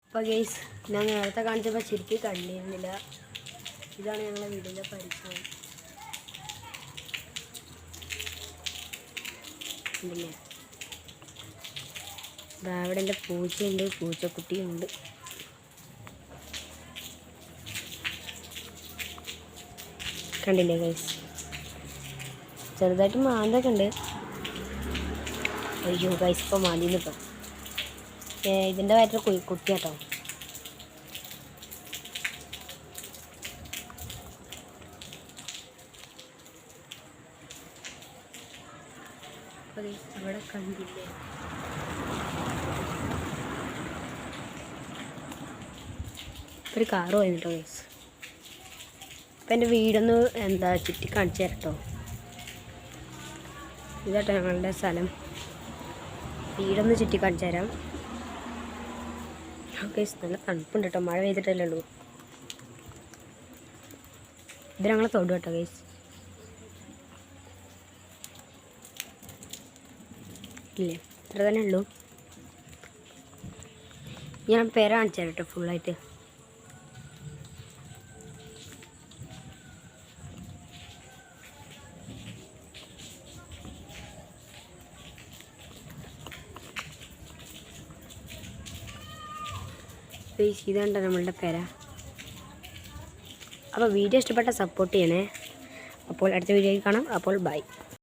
അപ്പോൾ ഗൈസ് ഞാൻ നേരത്തെ കാണിച്ചപ്പോൾ ശരിക്കും കണ്ടിരുന്നില്ല. ഇതാണ് ഞങ്ങളുടെ വീടിൻ്റെ പരിസരം. ഉണ്ടല്ലേ, അവിടെ എൻ്റെ പൂച്ചയുണ്ട്, പൂച്ചക്കുട്ടിയുണ്ട്. കണ്ടില്ലേ ഗൈസ്, ചെറുതായിട്ട് മാന്തൊക്കെ ഉണ്ട്. അയ്യോ ഗൈസ്, ഇപ്പോൾ മാന്തിന്നിപ്പം ഇതിൻ്റെ വയറ്റിൽ കുട്ടിയാട്ടോ. അവിടെ കണ്ടില്ലേ, ഒരു കാറ് പോയിട്ടോ ഗൈസ്. അപ്പം എൻ്റെ വീടൊന്ന് ചുറ്റി കാണിച്ചു തരട്ടോ. ഇതാട്ടോ ഞങ്ങളുടെ സ്ഥലം. വീടൊന്ന് ചുറ്റി കാണിച്ചു തരാം. ഗൈസ് നല്ല തണുപ്പുണ്ട് കേട്ടോ, മഴ പെയ്തിട്ടല്ലേ ഉള്ളൂ. ഇത് ഞങ്ങളെ തൊടു കേട്ടോ ഗൈസ്. ഇല്ലേ, ഇത്ര തന്നെ ഉള്ളൂ. ഞാൻ പേര കാണിച്ചു തരാം കേട്ടോ ഫുള്ളായിട്ട്. ഇതുണ്ട് നമ്മളുടെ പേര. അപ്പോൾ വീഡിയോ ഇഷ്ടപ്പെട്ട സപ്പോർട്ട് ചെയ്യണേ. അപ്പോൾ അടുത്ത വീഡിയോയിൽ കാണാം. അപ്പോൾ ബൈ.